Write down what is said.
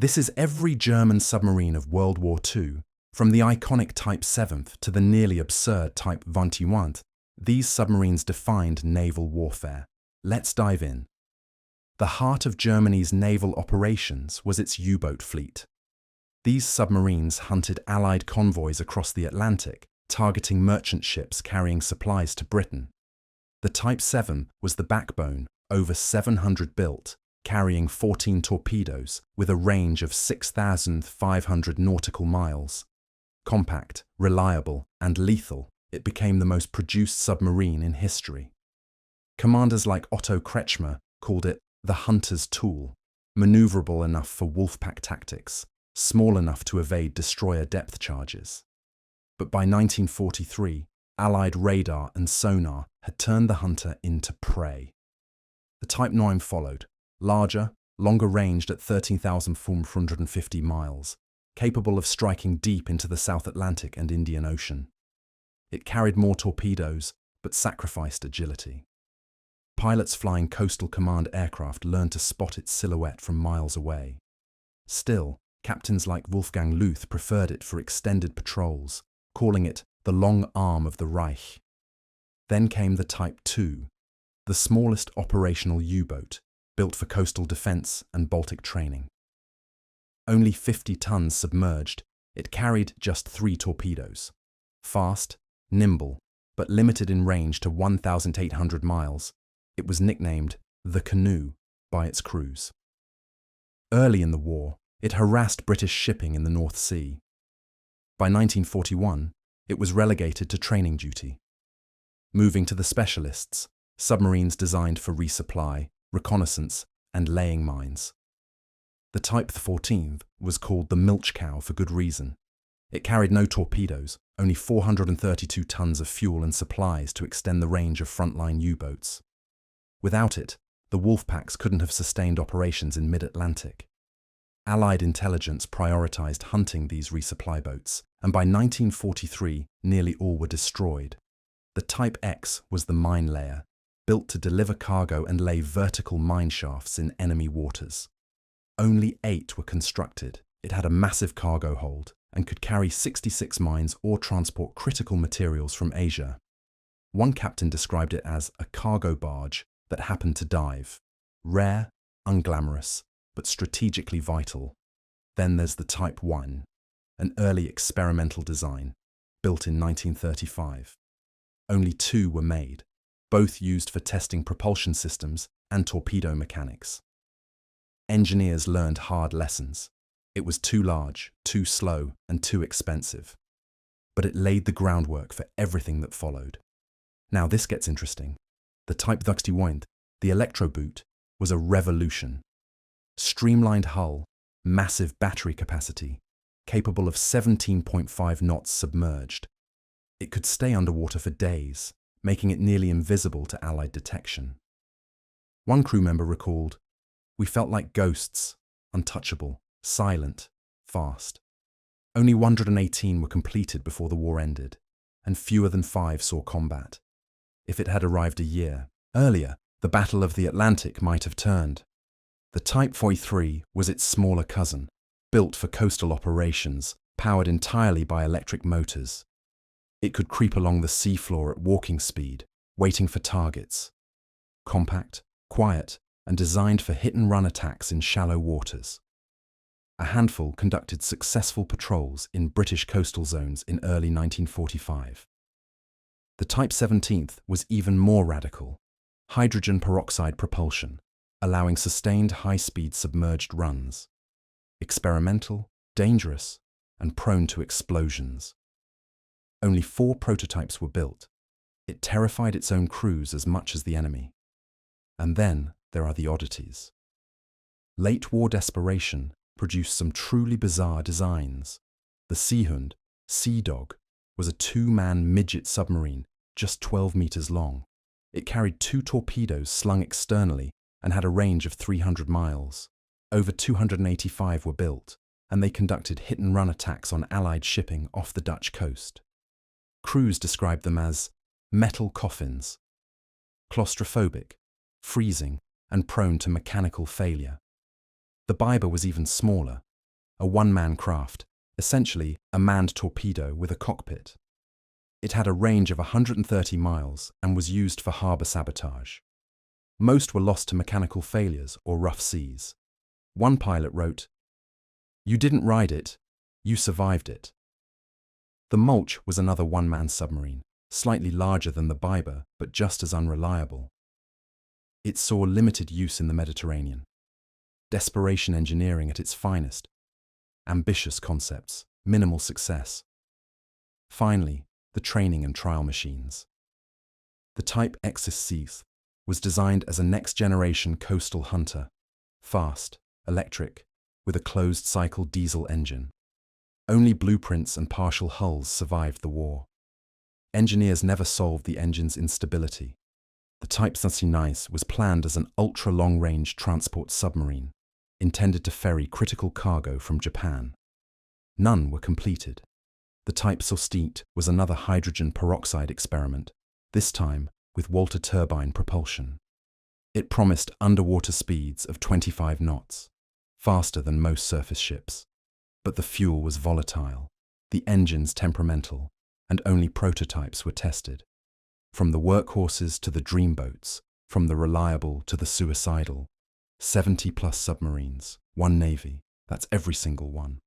This is every German submarine of World War II, from the iconic Type VII to the nearly absurd Type XXI. These submarines defined naval warfare. Let's dive in. The heart of Germany's naval operations was its U-boat fleet. These submarines hunted Allied convoys across the Atlantic, targeting merchant ships carrying supplies to Britain. The Type VII was the backbone, over 700 built, carrying 14 torpedoes with a range of 6,500 nautical miles. Compact, reliable, and lethal, it became the most produced submarine in history. Commanders like Otto Kretschmer called it the hunter's tool, maneuverable enough for wolfpack tactics, small enough to evade destroyer depth charges. But by 1943, Allied radar and sonar had turned the hunter into prey. The Type IX followed, larger, longer-ranged at 13,450 miles, capable of striking deep into the South Atlantic and Indian Ocean. It carried more torpedoes, but sacrificed agility. Pilots flying coastal command aircraft learned to spot its silhouette from miles away. Still, captains like Wolfgang Luth preferred it for extended patrols, calling it the long arm of the Reich. Then came the Type II, the smallest operational U-boat, built for coastal defense and Baltic training. Only 50 tons submerged, it carried just 3 torpedoes. Fast, nimble, but limited in range to 1,800 miles, it was nicknamed the Canoe by its crews. Early in the war, it harassed British shipping in the North Sea. By 1941, it was relegated to training duty. Moving to the specialists, submarines designed for resupply, reconnaissance, and laying mines. The Type XIV was called the milch cow for good reason. It carried no torpedoes, only 432 tons of fuel and supplies to extend the range of frontline U-boats. Without it, the wolfpacks couldn't have sustained operations in mid-Atlantic. Allied intelligence prioritized hunting these resupply boats, and by 1943, nearly all were destroyed. The Type X was the mine layer, built to deliver cargo and lay vertical mine shafts in enemy waters. Only 8 were constructed. It had a massive cargo hold and could carry 66 mines or transport critical materials from Asia. One captain described it as a cargo barge that happened to dive. Rare, unglamorous, but strategically vital. Then there's the Type I, an early experimental design, built in 1935. Only 2 were made, both used for testing propulsion systems and torpedo mechanics. Engineers learned hard lessons. It was too large, too slow, and too expensive. But it laid the groundwork for everything that followed. Now this gets interesting. The Type XXI, the electroboot, was a revolution. Streamlined hull, massive battery capacity, capable of 17.5 knots submerged. It could stay underwater for days, making it nearly invisible to Allied detection. One crew member recalled, "We felt like ghosts, untouchable, silent, fast." Only 118 were completed before the war ended, and fewer than 5 saw combat. If it had arrived a year earlier, the Battle of the Atlantic might have turned. The Type XXIII was its smaller cousin, built for coastal operations, powered entirely by electric motors. It could creep along the seafloor at walking speed, waiting for targets. Compact, quiet, and designed for hit-and-run attacks in shallow waters. A handful conducted successful patrols in British coastal zones in early 1945. The Type XVII was even more radical. Hydrogen peroxide propulsion, allowing sustained high-speed submerged runs. Experimental, dangerous, and prone to explosions. Only 4 prototypes were built. It terrified its own crews as much as the enemy. And then there are the oddities. Late war desperation produced some truly bizarre designs. The Seehund, Sea Dog, was a 2-man midget submarine, just 12 meters long. It carried 2 torpedoes slung externally and had a range of 300 miles. Over 285 were built, and they conducted hit-and-run attacks on Allied shipping off the Dutch coast. Crews described them as metal coffins, claustrophobic, freezing, and prone to mechanical failure. The Biber was even smaller, a one-man craft, essentially a manned torpedo with a cockpit. It had a range of 130 miles and was used for harbour sabotage. Most were lost to mechanical failures or rough seas. One pilot wrote, "You didn't ride it, you survived it." The Milch was another one-man submarine, slightly larger than the Biber but just as unreliable. It saw limited use in the Mediterranean. Desperation engineering at its finest. Ambitious concepts, minimal success. Finally, the training and trial machines. The Type XXI was designed as a next-generation coastal hunter, fast, electric, with a closed-cycle diesel engine. Only blueprints and partial hulls survived the war. Engineers never solved the engine's instability. The Type XXI was planned as an ultra-long-range transport submarine, intended to ferry critical cargo from Japan. None were completed. The Type XXI was another hydrogen peroxide experiment, this time with Walter turbine propulsion. It promised underwater speeds of 25 knots, faster than most surface ships. But the fuel was volatile, the engines temperamental, and only prototypes were tested. From the workhorses to the dreamboats, from the reliable to the suicidal, 70-plus submarines, one navy, that's every single one.